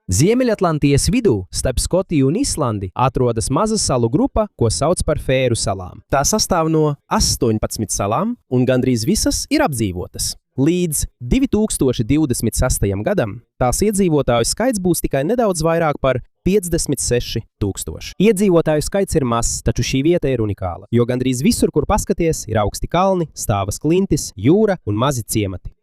Ziemeļatlantijas vidū, starp Skotiju un Islandi, atrodas maza salu grupa, ko sauc par Fēru salām. Tā sastāv no 18 salām, un gandrīz visas ir apdzīvotas. Līdz 2026. gadam tās iedzīvotāju skaits būs tikai nedaudz vairāk par 56,000. Iedzīvotāju skaits ir mazs, taču šī vieta ir unikāla, jo gandrīz visur, kur paskaties, ir augsti kalni, stāvas klintis, jūra un mazi ciemati.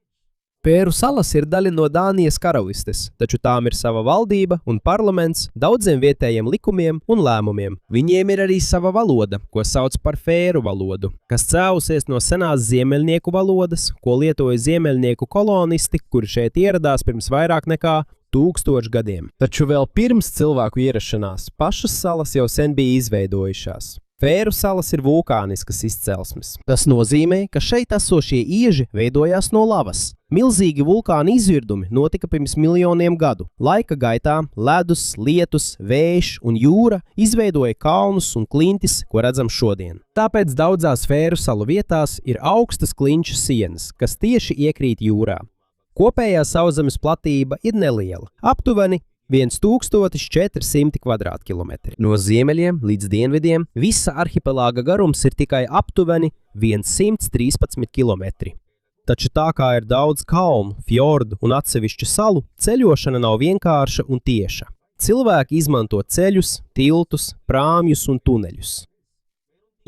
Fēru salas ir daļa no Dānijas karalistes, taču tām ir sava valdība un parlaments daudziem vietējiem likumiem un lēmumiem. Viņiem ir arī sava valoda, ko sauc par fēru valodu, kas cēlusies no senās ziemeļnieku valodas, ko lietoja ziemeļnieku kolonisti, kuri šeit ieradās pirms vairāk nekā 1000 gadiem. Taču vēl pirms cilvēku ierašanās pašas salas jau sen bija izveidojušās. Fēru salas ir vulkāniskas izcelsmes. Tas nozīmē, ka šeit esošie ieži veidojās no lavas. Milzīgi vulkāna izvirdumi notika pirms miljoniem gadu. Laika gaitā ledus, lietus, vējš un jūra izveidoja kalnus un klintis, ko redzam šodien. Tāpēc daudzās Fēru salu vietās ir augstas klinšu sienas, kas tieši iekrīt jūrā. Kopējā sauszemes platība ir neliela, aptuveni 1400 kvadrātkilometri. No ziemeļiem līdz dienvidiem visa arhipelāga garums ir tikai aptuveni 113 kilometri. Taču tā kā ir daudz kalnu, fjordu un atsevišķu salu, ceļošana nav vienkārša un tieša. Cilvēki izmanto ceļus, tiltus, prāmjus un tuneļus.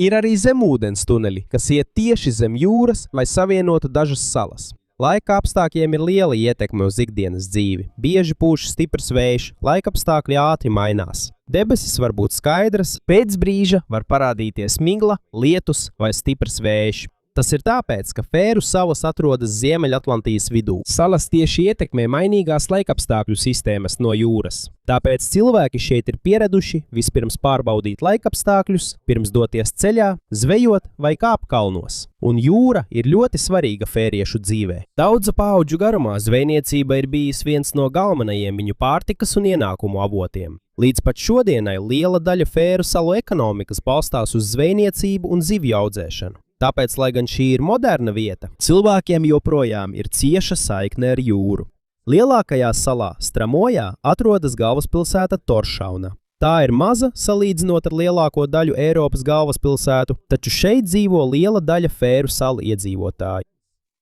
Ir arī zemūdens tuneļi, kas iet tieši zem jūras, lai savienotu dažas salas. Laika apstākļiem ir liela ietekme uz ikdienas dzīvi. Bieži pūš stiprs vējš, laika apstākļi ātri mainās. Debesis var būt skaidras, pēc brīža var parādīties migla, lietus vai stiprs vējš. Tas ir tāpēc, ka Fēru salas atrodas Ziemeļatlantijas vidū. Salas tieši ietekmē mainīgās laikapstākļu sistēmas no jūras. Tāpēc cilvēki šeit ir pieraduši vispirms pārbaudīt laikapstākļus, pirms doties ceļā, zvejot vai kāpt kalnos. Un jūra ir ļoti svarīga fēriešu dzīvē. Daudzu paudžu garumā zvejniecība ir bijis viens no galvenajiem viņu pārtikas un ienākumu avotiem. Līdz pat šodienai liela daļa Fēru salu ekonomikas balstās uz zvejniecību un zivju audzēšanu. Tāpēc, lai gan šī ir moderna vieta, cilvēkiem joprojām ir cieša saikne ar jūru. Lielākajā salā, Stramojā, atrodas galvaspilsēta Toršauna. Tā ir maza, salīdzinot ar lielāko daļu Eiropas galvaspilsētu, taču šeit dzīvo liela daļa Fēru salu iedzīvotāju.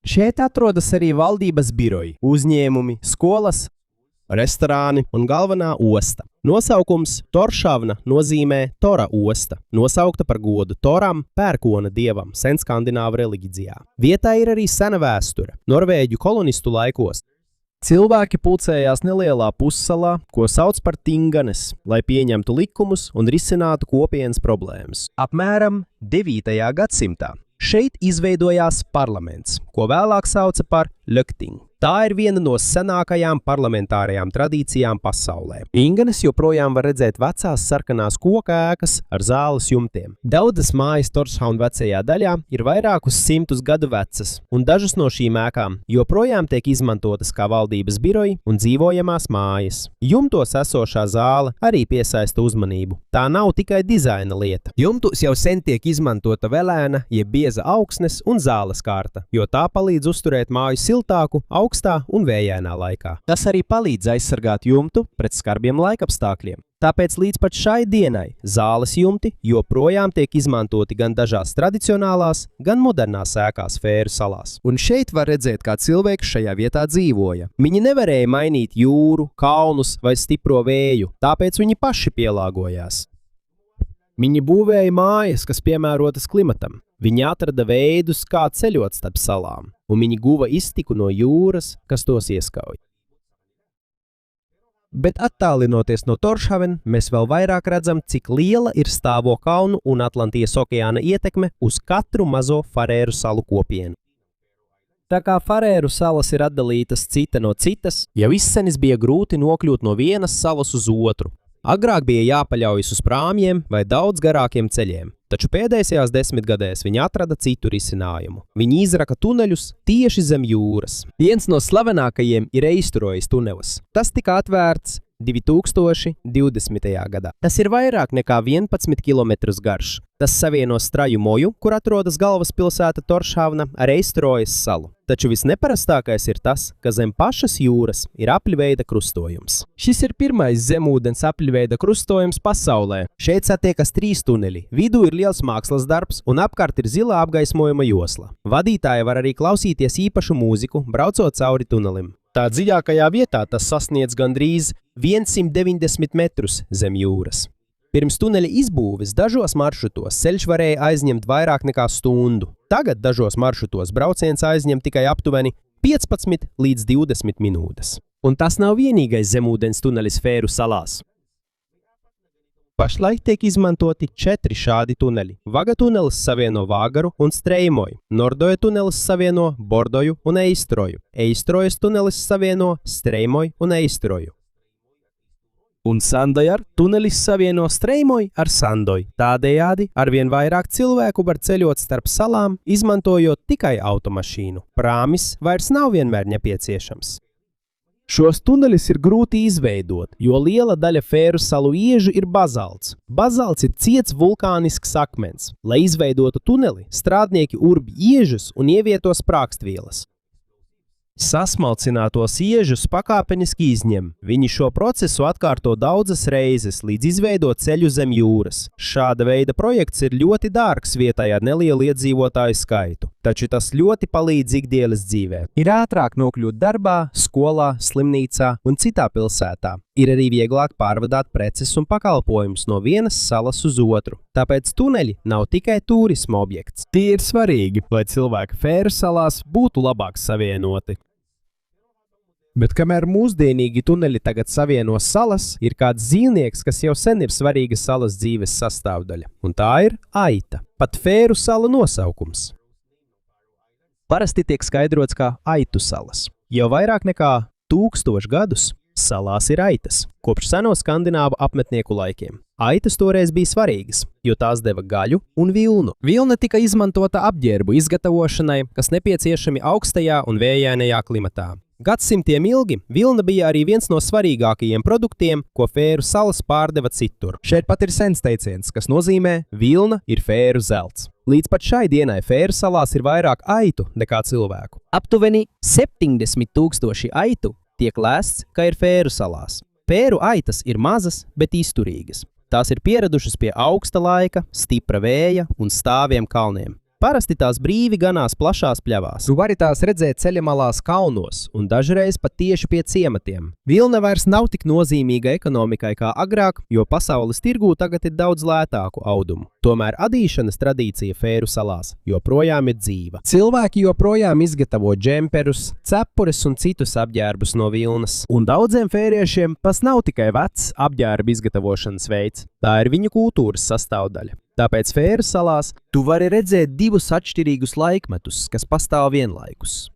Šeit atrodas arī valdības biroji, uzņēmumi, skolas, restorāni un galvenā osta. Nosaukums Toršavna nozīmē Tora osta, nosaukta par godu Toram, pērkona dievam, senskandināvu reliģijā. Vietā ir arī sena vēsture. Norvēģu kolonistu laikos cilvēki pulcējās nelielā pussalā, ko sauc par Tinganes, lai pieņemtu likumus un risinātu kopienas problēmas. Apmēram 9. gadsimtā šeit izveidojās parlaments, ko vēlāk sauca par Løgting. Tā ir viena no senākajām parlamentārajām tradīcijām pasaulē. Inganes joprojām var redzēt vecās sarkanās koka ēkas ar zāles jumtiem. Daudzas mājas Torshavn vecajā daļā ir vairākus 100 gadu vecas, un dažas no šīm ēkām joprojām tiek izmantotas kā valdības biroji un dzīvojamās mājas. Jumtos esošā zāle arī piesaista uzmanību. Tā nav tikai dizaina lieta. Jumtos jau sen tiek izmantota velēna, jeb bieza augsnes un zāles kārta, jo tā palīdz uzturēt māju siltāku, augstā un vējainā laikā. Tas arī palīdz aizsargāt jumtu pret skarbiem laikapstākļiem. Tāpēc līdz pat šai dienai zāles jumti joprojām tiek izmantoti gan dažās tradicionālās, gan modernās ēkās Fēru salās. Un šeit var redzēt, kā cilvēki šajā vietā dzīvoja. Viņi nevarēja mainīt jūru, kalnus vai stipro vēju, tāpēc viņi paši pielāgojās. Viņi būvēja mājas, kas piemērotas klimatam. Viņi atrada veidus, kā ceļot starp salām, un viņi guva iztiku no jūras, kas tos ieskauj. Bet attālinoties no Toršhaven, mēs vēl vairāk redzam, cik liela ir stāvo kalnu un Atlantijas okeāna ietekme uz katru mazo Farēru salu kopienu. Tā kā Farēru salas ir atdalītas cita no citas, jau izsenis bija grūti nokļūt no vienas salas uz otru. Agrāk bija jāpaļaujas uz prāmjiem vai daudz garākiem ceļiem, taču pēdējās 10 gadēs viņi atrada citu risinājumu. Viņi izraka tuneļus tieši zem jūras. Viens no slavenākajiem ir Eisturojas tunelis. Tas tika atvērts 2020. gadā. Tas ir vairāk nekā 11 km garš. Tas savieno Straju Moju, kur atrodas galvaspilsēta Toršhavna, ar Eistrojas salu. Taču visneparastākais ir tas, ka zem pašas jūras ir apļveida krustojums. Šis ir pirmais zemūdens apļveida krustojums pasaulē. Šeit satiekas 3 tuneļi. Vidū ir liels mākslas darbs un apkārt ir zilā apgaismojuma josla. Vadītāji var arī klausīties īpašu mūziku, braucot cauri tunelim. Tā dziļākajā vietā tas sasniedz gandrīz 190 metrus zem jūras. Pirms tuneļa izbūves dažos maršrutos ceļš varēja aizņemt vairāk nekā stundu. Tagad dažos maršrutos brauciens aizņem tikai aptuveni 15 līdz 20 minūtes. Un tas nav vienīgais zemūdens tunelis Fēru salās. Pašlaik tiek izmantoti 4 šādi tuneļi. Vaga tunelis savieno Vāgaru un Streimoju. Nordoja tunelis savieno Bordoju un Eistroju. Eistrojas tunelis savieno Streimoju un Eistroju. Un Sandajar tunelis savieno Streimoju ar Sandoju. Tādējādi arvien vairāk cilvēku var ceļot starp salām, izmantojot tikai automašīnu. Prāmis vairs nav vienmēr nepieciešams. Šos tuneļus ir grūti izveidot, jo liela daļa Fēru salu iežu ir bazalts. Bazalts ir ciets vulkānisks akmens. Lai izveidotu tuneli, strādnieki urbi iežus un ievieto sprākstvielas. Sasmalcinātos iežus pakāpeniski izņem. Viņi šo procesu atkārto daudzas reizes, līdz izveido ceļu zem jūras. Šāda veida projekts ir ļoti dārgs vietai ar nelielu iedzīvotāju skaitu, taču tas ļoti palīdz ikdienas dzīvē. Ir ātrāk nokļūt darbā, skolā, slimnīcā un citā pilsētā. Ir arī vieglāk pārvadāt preces un pakalpojumus no vienas salas uz otru. Tāpēc tuneļi nav tikai turisma objekts. Tie ir svarīgi, lai cilvēki Fēru salās būtu labāk savienoti. Bet kamēr mūsdienīgi tuneļi tagad savieno salas, ir kāds dzīvnieks, kas jau sen ir svarīga salas dzīves sastāvdaļa. Un tā ir aita. Pat Fēru salu nosaukums. Parasti tiek skaidrots kā aitu salas. Jau vairāk nekā 1000 gadus salās ir aitas, kopš seno skandināvu apmetnieku laikiem. Aitas toreiz bija svarīgas, jo tās deva gaļu un vilnu. Vilna tika izmantota apģērbu izgatavošanai, kas nepieciešami augstajā un vējainajā klimatā. Gadsimtiem ilgi vilna bija arī viens no svarīgākajiem produktiem, ko Fēru salas pārdeva citur. Šeit pat ir sens teiciens, kas nozīmē vilna ir Fēru zelts. Līdz pat šai dienai Fēru salās ir vairāk aitu nekā cilvēku. Aptuveni 70 000 aitu tiek lēsts, ka ir Fēru salās. Fēru aitas ir mazas, bet izturīgas. Tās ir pieradušas pie augsta laika, stipra vēja un stāviem kalniem. Parasti tās brīvi ganās plašās pļavās. Tu vari tās redzēt ceļamalās kalnos un dažreiz pat tieši pie ciematiem. Vilna vairs nav tik nozīmīga ekonomikai kā agrāk, jo pasaules tirgū tagad ir daudz lētāku audumu. Tomēr adīšanas tradīcija Fēru salās joprojām ir dzīva. Cilvēki joprojām izgatavo džemperus, cepures un citus apģērbus no vilnas. Un daudziem fēriešiem tas nav tikai vecs apģērbu izgatavošanas veids. Tā ir viņu kultūras sastāvdaļa. Tāpēc Fēru salās tu vari redzēt 2 atšķirīgus laikmetus, kas pastāv vienlaikus.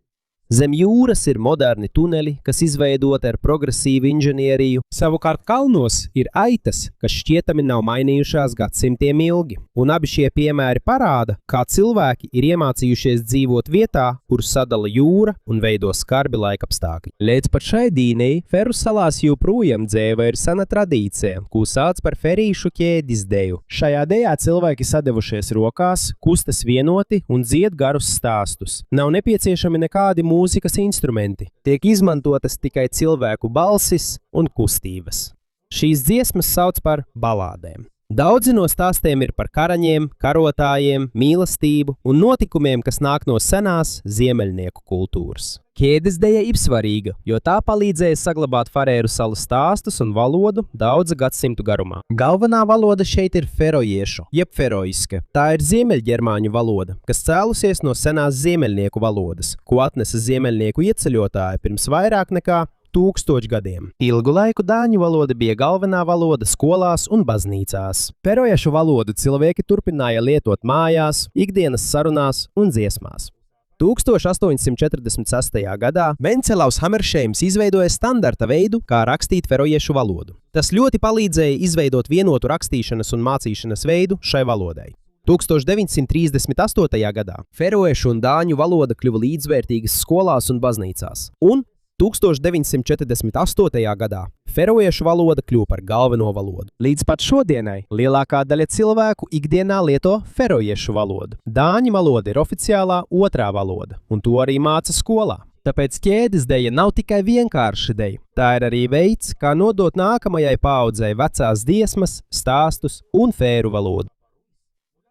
Zem jūras ir moderni tuneļi, kas izveidoti ar progresīvu inženieriju. Savukārt kalnos ir aitas, kas šķietami nav mainījušās gadsimtiem ilgi. Un abi šie piemēri parāda, kā cilvēki ir iemācījušies dzīvot vietā, kur sadala jūra un veido skarbi laikapstākļi. Līdz pat šai dīnei Fēru salās joprojām dzēva ir sena tradīcija, ko sauc par ferīšu ķēdes deju. Šajā dejā cilvēki sadevušies rokās, kustas vienoti un dzied garus stāstus. Nav nepieciešami nekādi mūzikas instrumenti. Tiek izmantotas tikai cilvēku balsis un kustības. Šīs dziesmas sauc par balādēm. Daudzi no stāstiem ir par karaņiem, karotājiem, mīlestību un notikumiem, kas nāk no senās ziemeļnieku kultūras. Ķēdes deja ir svarīga, jo tā palīdzēja saglabāt Fēru salu stāstus un valodu daudzu gadsimtu garumā. Galvenā valoda šeit ir ferojiešu, jeb feroiska. Tā ir ziemeļģermāņu valoda, kas cēlusies no senās ziemeļnieku valodas, ko atnesa ziemeļnieku ieceļotāji pirms vairāk nekā 1000 gadiem. Ilgu laiku dāņu valoda bija galvenā valoda skolās un baznīcās. Ferojiešu valodu cilvēki turpināja lietot mājās, ikdienas sarunās un dziesmās. 1846. gadā Vencelaus Hammersheims izveidoja standarta veidu, kā rakstīt ferojiešu valodu. Tas ļoti palīdzēja izveidot vienotu rakstīšanas un mācīšanas veidu šai valodai. 1938. gadā ferojiešu un dāņu valoda kļuva līdzvērtīgas skolās un baznīcās, un 1948. gadā feroiešu valoda kļuva par galveno valodu. Līdz pat šodienai lielākā daļa cilvēku ikdienā lieto feroiešu valodu. Dāņu valoda ir oficiālā otrā valoda, un to arī māca skolā. Tāpēc ķēdes deja nav tikai vienkārša deja. Tā ir arī veids, kā nodot nākamajai paaudzei vecās dziesmas, stāstus un fēru valodu.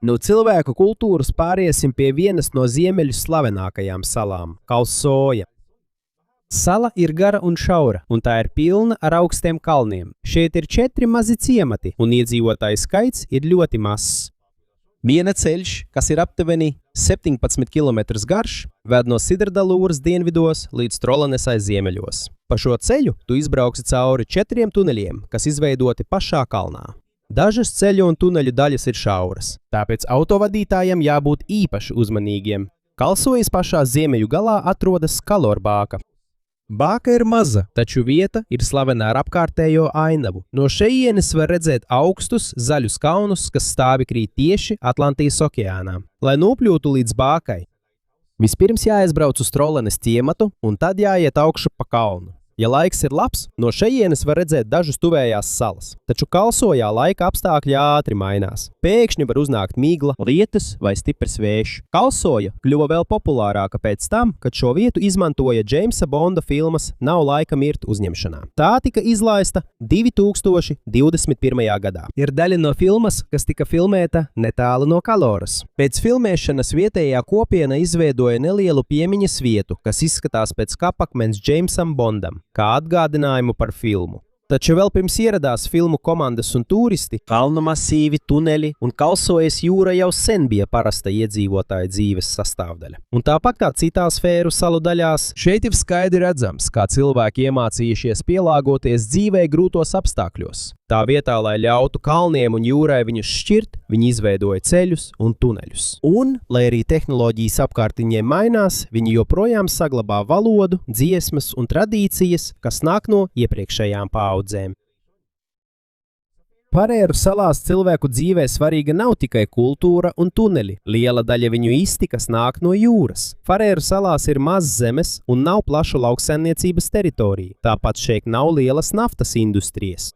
No cilvēku kultūras pāriesim pie vienas no ziemeļu slavenākajām salām – Kalsoja. Sala ir gara un šaura, un tā ir pilna ar augstiem kalniem. Šeit ir 4 mazi ciemati, un iedzīvotāju skaits ir ļoti mazs. Viena ceļš, kas ir aptuveni 17 km garš, ved no Sidrdalūras dienvidos līdz Trolanesai ziemeļos. Pa šo ceļu tu izbrauksi cauri 4 tuneļiem, kas izveidoti pašā kalnā. Dažas ceļu un tuneļu daļas ir šauras, tāpēc autovadītājiem jābūt īpaši uzmanīgiem. Kalsojas pašā ziemeļu galā atrodas Kalorbāka. Bāka ir maza, taču vieta ir slavena ar apkārtējo ainavu. No šejienes var redzēt augstus, zaļus kalnus, kas stāvi krīt tieši Atlantijas okeānā. Lai nokļūtu līdz Bākai, vispirms jāaizbrauc uz Trolenes ciematu un tad jāiet augšu pa kalnu. Ja laiks ir labs, no šejienes var redzēt dažus tuvējās salas, taču Kalsojā laika apstākļi ātri mainās. Pēkšņi var uznākt migla, lietus vai stiprs vējš. Kalsoja kļuva vēl populārāka pēc tam, kad šo vietu izmantoja Džeimsa Bonda filmas Nav laika mirt uzņemšanā. Tā tika izlaista 2021. gadā. Ir daļa no filmas, kas tika filmēta netālu no Kaloras. Pēc filmēšanas vietējā kopiena izveidoja nelielu piemiņas vietu, kas izskatās pēc kapakmens Džeimsam Bondam, kā atgādinājumu par filmu. Taču vēl pirms ieradās filmu komandas un turisti, kalnu masīvi, tuneļi un Kalsojas jūra jau sen bija parasta iedzīvotāju dzīves sastāvdaļa. Un tāpat kā citās fēru salu daļās, šeit ir skaidri redzams, kā cilvēki iemācījušies pielāgoties dzīvei grūtos apstākļos. Tā vietā, lai ļautu kalniem un jūrai viņus šķirt, viņi izveidoja ceļus un tuneļus. Un, lai arī tehnoloģijas apkārt viņiem mainās, viņi joprojām saglabā valodu, dziesmas un tradīcijas, kas nāk no iepriekšējām paaudzēm. Farēru salās cilvēku dzīvē svarīga nav tikai kultūra un tuneļi. Liela daļa viņu iztikas nāk no jūras. Farēru salās ir maz zemes un nav plašu lauksaimniecības teritorija. Tāpat šeit nav lielas naftas industrijas.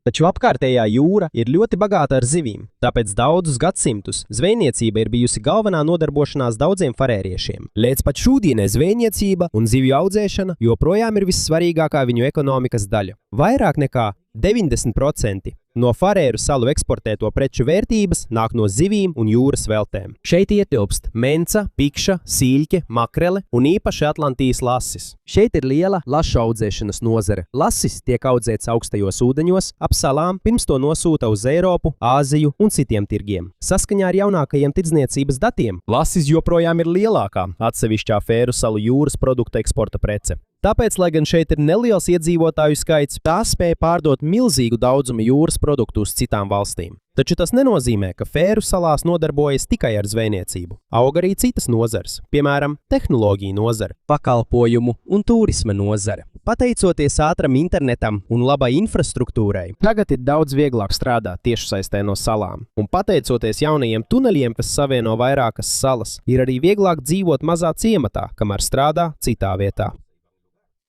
Taču apkārtējā jūra ir ļoti bagāta ar zivīm, tāpēc daudzus gadsimtus zvejniecība ir bijusi galvenā nodarbošanās daudziem farēriešiem. Līdz pat šūdienai zvejniecība un zivju audzēšana joprojām ir vissvarīgākā viņu ekonomikas daļa. Vairāk nekā 90% no Farēru salu eksportēto preču vērtības nāk no zivīm un jūras veltēm. Šeit ietilpst menca, pikša, sīļķe, makrele un īpaši Atlantijas lasis. Šeit ir liela lašu audzēšanas nozare. Lasis tiek audzēts augstajos ūdeņos ap salām, pirms to nosūta uz Eiropu, Āziju un citiem tirgiem. Saskaņā ar jaunākajiem tirdzniecības datiem, lasis joprojām ir lielākā atsevišķā Fēru salu jūras produkta eksporta prece. Tāpēc, lai gan šeit ir neliels iedzīvotāju skaits, tā spēja pārdot milzīgu daudzumu jūras produktu uz citām valstīm. Taču tas nenozīmē, ka Fēru salās nodarbojas tikai ar zvejniecību. Aug arī citas nozares, piemēram, tehnoloģiju nozare, pakalpojumu un turisma nozare. Pateicoties ātram internetam un labai infrastruktūrai, tagad ir daudz vieglāk strādāt tiešsaistē no salām. Un pateicoties jaunajiem tuneļiem, kas savieno vairākas salas, ir arī vieglāk dzīvot mazā ciematā, kamēr strādā citā vietā.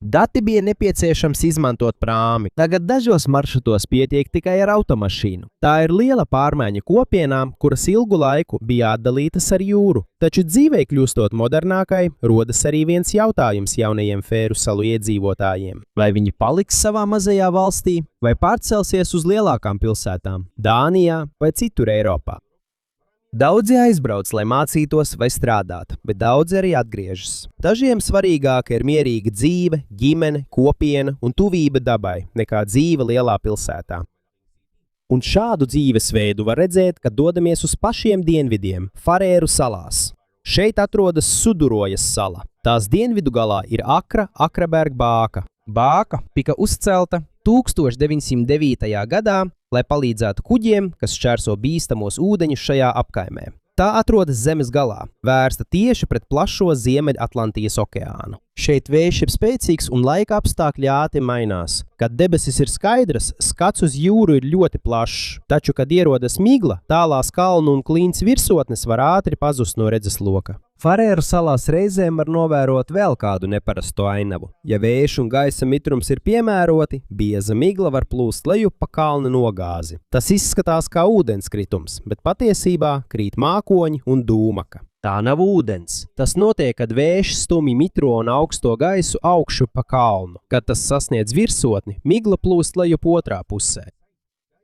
Dati bija nepieciešams izmantot prāmi. Tagad dažos maršrutos pietiek tikai ar automašīnu. Tā ir liela pārmaiņa kopienām, kuras ilgu laiku bija atdalītas ar jūru. Taču dzīvei kļūstot modernākai, rodas arī viens jautājums jaunajiem Fēru salu iedzīvotājiem. Vai viņi paliks savā mazajā valstī, vai pārcelsies uz lielākām pilsētām, Dānijā vai citur Eiropā? Daudzi aizbrauc, lai mācītos vai strādātu, bet daudzi arī atgriežas. Dažiem svarīgāka ir mierīga dzīve, ģimene, kopiena un tuvība dabai, nekā dzīve lielā pilsētā. Un šādu dzīvesveidu var redzēt, kad dodamies uz pašiem dienvidiem, Farēru salās. Šeit atrodas Sudurojas sala. Tās dienvidu galā ir Akraberg Bāka. Bāka tika uzcelta 1909. gadā, lai palīdzētu kuģiem, kas šķērso bīstamos ūdeņus šajā apkaimē. Tā atrodas zemes galā, vērsta tieši pret plašo Ziemeļatlantijas okeānu. Šeit vējš ir spēcīgs un laika apstākļi ātri mainās. Kad debesis ir skaidras, skats uz jūru ir ļoti plašs, taču, kad ierodas migla, tālās kalnu un klints virsotnes var ātri pazust no redzesloka. Farēru salās reizēm var novērot vēl kādu neparastu ainavu. Ja vējš un gaisa mitrums ir piemēroti, bieza migla var plūst lejup pa kalna nogāzi. Tas izskatās kā ūdenskritums, bet patiesībā krīt mākoņi un dūmaka. Tā nav ūdens. Tas notiek, kad vējš stumj mitro un augsto gaisu augšu pa kalnu. Kad tas sasniedz virsotni, migla plūst lejup otrā pusē.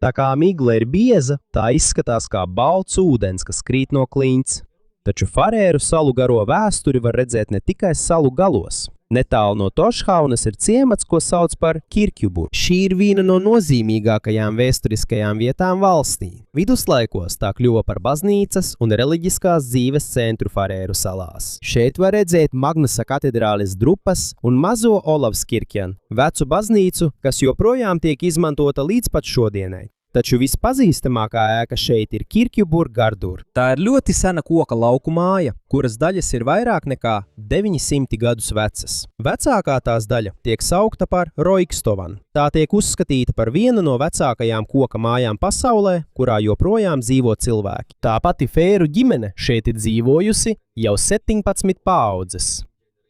Tā kā migla ir bieza, tā izskatās kā balts ūdens, kas krīt no klints. Taču Farēru salu garo vēsturi var redzēt ne tikai salu galos. Netālu no Tošhaunas ir ciemats, ko sauc par Kirkjuburu. Šī ir viena no nozīmīgākajām vēsturiskajām vietām valstī. Viduslaikos tā kļuva par baznīcas un reliģiskās dzīves centru Farēru salās. Šeit var redzēt Magnusa katedrāles drupas un mazo Olavskirkjanu, vecu baznīcu, kas joprojām tiek izmantota līdz pat šodienai. Taču vispazīstamākā ēka šeit ir Kirkjubur Gardur. Tā ir ļoti sena koka lauku māja, kuras daļas ir vairāk nekā 900 gadus vecas. Vecākā tās daļa tiek saukta par Roikstovan. Tā tiek uzskatīta par vienu no vecākajām koka mājām pasaulē, kurā joprojām dzīvo cilvēki. Tā pati Fēru ģimene šeit ir dzīvojusi jau 17 paaudzes.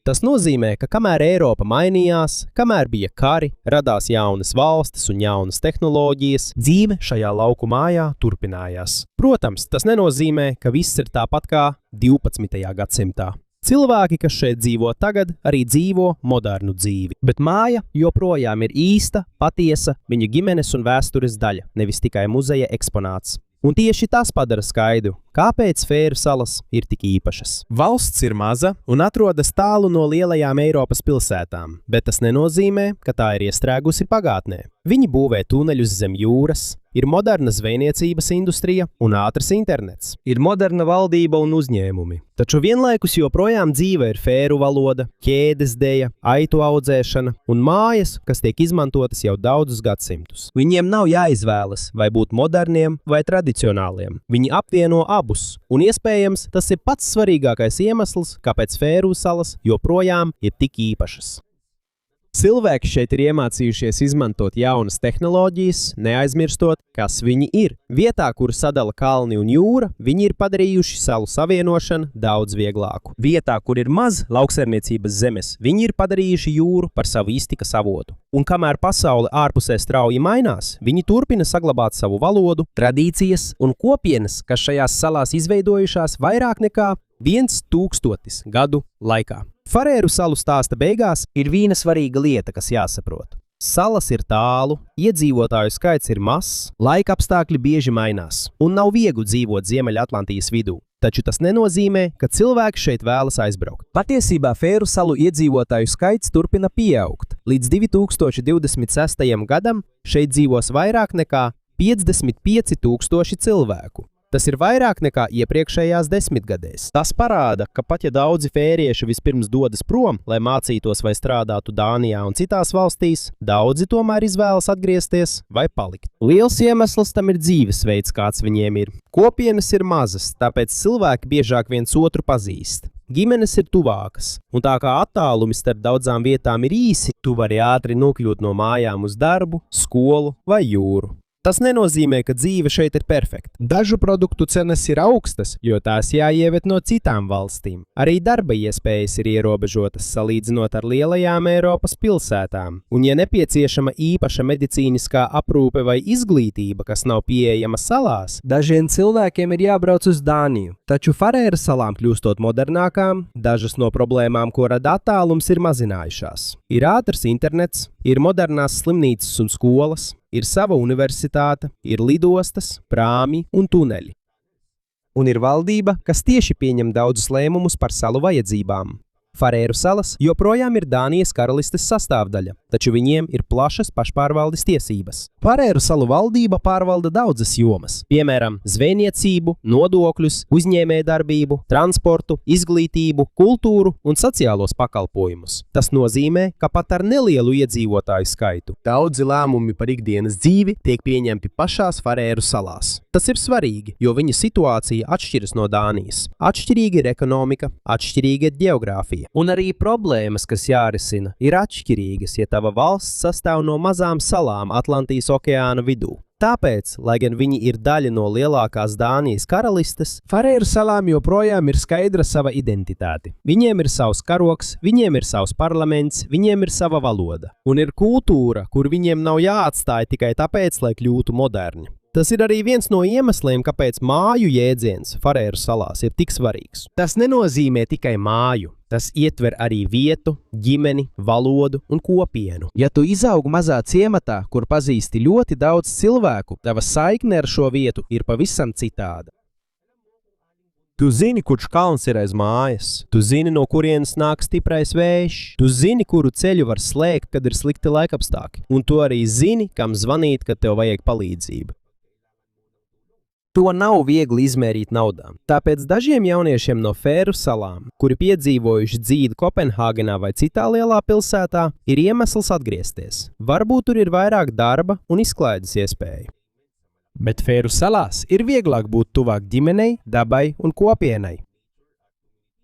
Tas nozīmē, ka kamēr Eiropa mainījās, kamēr bija kari, radās jaunas valstis un jaunas tehnoloģijas, dzīve šajā lauku mājā turpinājās. Protams, tas nenozīmē, ka viss ir tāpat kā 12. gadsimtā. Cilvēki, kas šeit dzīvo tagad, arī dzīvo modernu dzīvi, bet māja joprojām ir īsta, patiesa viņa ģimenes un vēstures daļa, nevis tikai muzeja eksponāts. Un tieši tas padara skaidru, kāpēc Fēru salas ir tik īpašas. Valsts ir maza un atrodas tālu no lielajām Eiropas pilsētām, bet tas nenozīmē, ka tā ir iestrēgusi pagātnē. Viņi būvē tuneļus zem jūras, ir moderna zvejniecības industrija un ātrs internets, ir moderna valdība un uzņēmumi. Taču vienlaikus joprojām dzīve ir fēru valoda, ķēdes deja, aitu audzēšana un mājas, kas tiek izmantotas jau daudzus gadsimtus. Viņiem nav jāizvēlas, vai būt moderniem vai tradicionāliem. Viņi apvieno abus, un iespējams tas ir pats svarīgākais iemesls, kāpēc Fēru salas joprojām ir tik īpašas. Cilvēki šeit ir iemācījušies izmantot jaunas tehnoloģijas, neaizmirstot, kas viņi ir. Vietā, kur sadala kalni un jūra, viņi ir padarījuši salu savienošanu daudz vieglāku. Vietā, kur ir maz lauksaimniecības zemes, viņi ir padarījuši jūru par savu iztikas avotu. Un kamēr pasaule ārpusē strauji mainās, viņi turpina saglabāt savu valodu, tradīcijas un kopienas, kas šajās salās izveidojušās vairāk nekā 1000 gadu laikā. Farēru salu stāsta beigās ir viena svarīga lieta, kas jāsaprot. Salas ir tālu, iedzīvotāju skaits ir mazs, laika apstākļi bieži mainās, un nav viegli dzīvot Ziemeļatlantijas vidū. Taču tas nenozīmē, ka cilvēki šeit vēlas aizbraukt. Patiesībā Fēru salu iedzīvotāju skaits turpina pieaugt. Līdz 2026. gadam šeit dzīvos vairāk nekā 55,000 cilvēku. Tas ir vairāk nekā iepriekšējās desmitgadēs. Tas parāda, ka pat ja daudzi fērieši vispirms dodas prom, lai mācītos vai strādātu Dānijā un citās valstīs, daudzi tomēr izvēlas atgriezties vai palikt. Liels iemesls tam ir dzīvesveids, kāds viņiem ir. Kopienas ir mazas, tāpēc cilvēki biežāk viens otru pazīst. Ģimenes ir tuvākas, un tā kā attālumi starp daudzām vietām ir īsi, tu vari ātri nokļūt no mājām uz darbu, skolu vai jūru. Tas nenozīmē, ka dzīve šeit ir perfekta. Dažu produktu cenas ir augstas, jo tās jāieved no citām valstīm. Arī darba iespējas ir ierobežotas salīdzinot ar lielajām Eiropas pilsētām. Un ja nepieciešama īpaša medicīniskā aprūpe vai izglītība, kas nav pieejama salās, dažiem cilvēkiem ir jābrauc uz Dāniju. Taču Farēru salām kļūstot modernākām, dažas no problēmām, ko rada attālums, ir mazinājušās. Ir ātrs internets, ir modernās slimnīcas un skolas, ir sava universitāte, ir lidostas, prāmi un tuneļi. Un ir valdība, kas tieši pieņem daudzus lēmumus par salu vajadzībām. Farēru salas joprojām ir Dānijas karalistes sastāvdaļa, taču viņiem ir plašas pašpārvaldes tiesības. Farēru salu valdība pārvalda daudzas jomas, piemēram, zvejniecību, nodokļus, uzņēmējdarbību, transportu, izglītību, kultūru un sociālos pakalpojumus. Tas nozīmē, ka pat ar nelielu iedzīvotāju skaitu daudzi lēmumi par ikdienas dzīvi tiek pieņemti pašās Farēru salās. Tas ir svarīgi, jo viņa situācija atšķiras no Dānijas. Atšķirīga ir ekonomika, atšķirīga ir ģeogrāfija. bija. Un arī problēmas, kas jārisina, ir atšķirīgas, ja tava valsts sastāv no mazām salām Atlantijas okeāna vidū. Tāpēc, lai gan viņi ir daļa no lielākās Dānijas karalistes, Farēru salām joprojām ir skaidra sava identitāte. Viņiem ir savs karoks, viņiem ir savs parlaments, viņiem ir sava valoda. Un ir kultūra, kur viņiem nav jāatstāj tikai tāpēc, lai kļūtu moderni. Tas ir arī viens no iemesliem, kāpēc māju jēdziens Farēru salās ir tik svarīgs. Tas nenozīmē tikai māju. Tas ietver arī vietu, ģimeni, valodu un kopienu. Ja tu izaugi mazā ciematā, kur pazīsti ļoti daudz cilvēku, tava saikne ar šo vietu ir pavisam citāda. Tu zini, kurš kalns ir aiz mājas. Tu zini, no kurienes nāk stiprais vējš. Tu zini, kuru ceļu var slēgt, kad ir slikti laikapstākļi. Un tu arī zini, kam zvanīt, kad tev vajag palīdzību. To nav viegli izmērīt naudā. Tāpēc dažiem jauniešiem no Fēru salām, kuri piedzīvojuši dzīvi Kopenhāgenā vai citā lielā pilsētā, ir iemesls atgriezties. Varbūt tur ir vairāk darba un izklaides iespēju. Bet Fēru salās ir vieglāk būt tuvāk ģimenei, dabai un kopienai.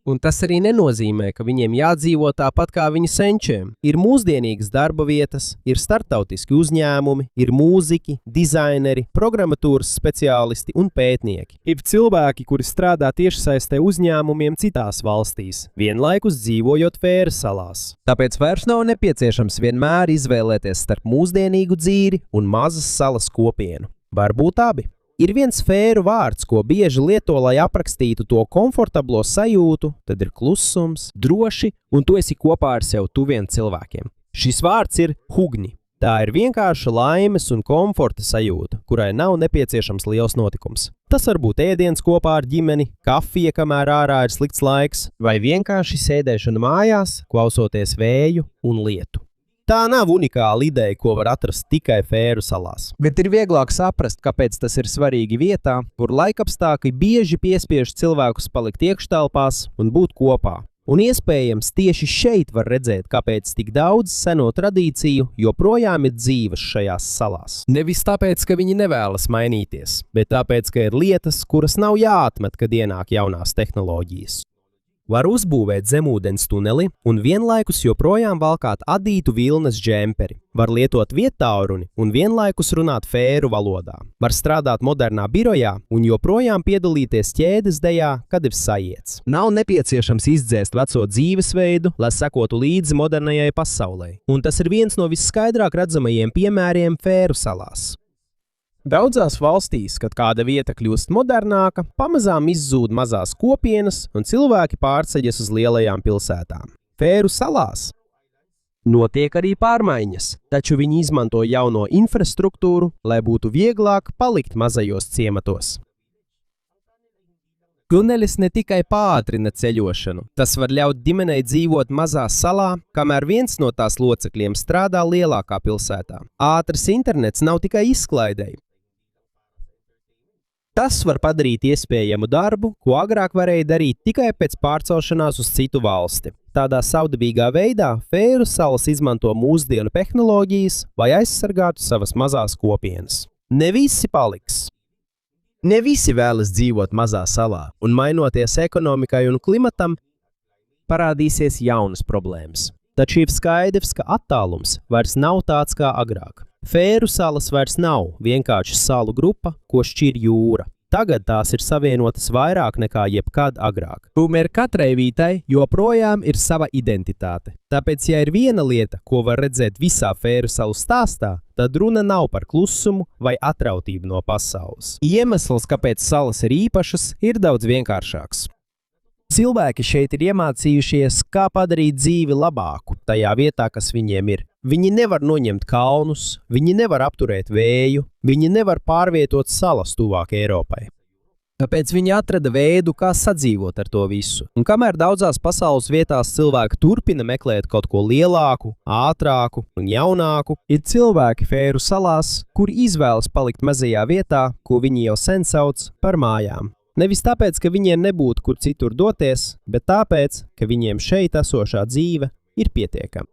Un tas arī nenozīmē, ka viņiem jādzīvo tāpat kā viņa senčiem. Ir mūsdienīgas darba vietas, ir starptautiski uzņēmumi, ir mūziķi, dizaineri, programmatūras speciālisti un pētnieki. Ir cilvēki, kuri strādā tiešsaistē uzņēmumiem citās valstīs, vienlaikus dzīvojot Fēru salās. Tāpēc vairs nav nepieciešams vienmēr izvēlēties starp mūsdienīgu dzīvi un mazas salas kopienu. Varbūt abi. Ir viens Fēru vārds, ko bieži lieto, lai aprakstītu to komfortablo sajūtu, tad ir klusums, droši, un tu esi kopā ar sev tuviem cilvēkiem. Šis vārds ir hugni. Tā ir vienkārša laimes un komforta sajūta, kurai nav nepieciešams liels notikums. Tas var būt ēdiens kopā ar ģimeni, kafija, kamēr ārā ir slikts laiks, vai vienkārši sēdēšana mājās, klausoties vēju un lietu. Tā nav unikāla ideja, ko var atrast tikai Fēru salās. Bet ir vieglāk saprast, kāpēc tas ir svarīgi vietā, kur laikapstākļi bieži piespiež cilvēkus palikt iekštelpās un būt kopā. Un iespējams tieši šeit var redzēt, kāpēc tik daudz seno tradīciju joprojām ir dzīves šajās salās. Nevis tāpēc, ka viņi nevēlas mainīties, bet tāpēc, ka ir lietas, kuras nav jāatmet, kad ienāk jaunās tehnoloģijas. Var uzbūvēt zemūdens tuneli un vienlaikus joprojām valkāt adītu vilnas džemperi. Var lietot viettālruni un vienlaikus runāt Fēru valodā. Var strādāt modernā birojā un joprojām piedalīties ķēdes dejā, kad ir sajiets. Nav nepieciešams izdzēst veco dzīvesveidu, lai sekotu līdzi modernajai pasaulē. Un tas ir viens no visskaidrāk redzamajiem piemēriem Fēru salās. Daudzās valstīs, kad kāda vieta kļūst modernāka, pamazām izzūd mazās kopienas un cilvēki pārceļas uz lielajām pilsētām. Fēru salās notiek arī pārmaiņas, taču viņi izmanto jauno infrastruktūru, lai būtu vieglāk palikt mazajos ciematos. Tunelis ne tikai pātrina ceļošanu, tas var ļaut ģimenei dzīvot mazā salā, kamēr viens no tās locekļiem strādā lielākā pilsētā. Ātrs internets nav tikai izklaidei. Tas var padarīt iespējamu darbu, ko agrāk varēja darīt tikai pēc pārcelšanās uz citu valsti. Tādā savdabīgā veidā Fēru salas izmanto mūsdienu tehnoloģijas, lai aizsargātu savas mazās kopienas. Ne visi paliks. Ne visi vēlas dzīvot mazā salā, un mainoties ekonomikai un klimatam, parādīsies jaunas problēmas. Taču ir skaidrs, ka attālums vairs nav tāds kā agrāk. Fēru salas vairs nav vienkārši salu grupa, ko šķir jūra. Tagad tās ir savienotas vairāk nekā jebkad agrāk. Tomēr katrai vītai joprojām ir sava identitāte. Tāpēc, ja ir viena lieta, ko var redzēt visā Fēru salu stāstā, tad runa nav par klusumu vai atrautību no pasaules. Iemesls, kāpēc salas ir īpašas, ir daudz vienkāršāks. Cilvēki šeit ir iemācījušies, kā padarīt dzīvi labāku tajā vietā, kas viņiem ir. Viņi nevar noņemt kalnus, viņi nevar apturēt vēju, viņi nevar pārvietot salas tuvāk Eiropai. Tāpēc viņi atrada veidu, kā sadzīvot ar to visu. Un kamēr daudzās pasaules vietās cilvēki turpina meklēt kaut ko lielāku, ātrāku un jaunāku, ir cilvēki Fēru salās, kuri izvēlas palikt mazajā vietā, ko viņi jau sen sauc par mājām. Nevis tāpēc, ka viņiem nebūtu kur citur doties, bet tāpēc, ka viņiem šeit esošā dzīve ir pietiekama.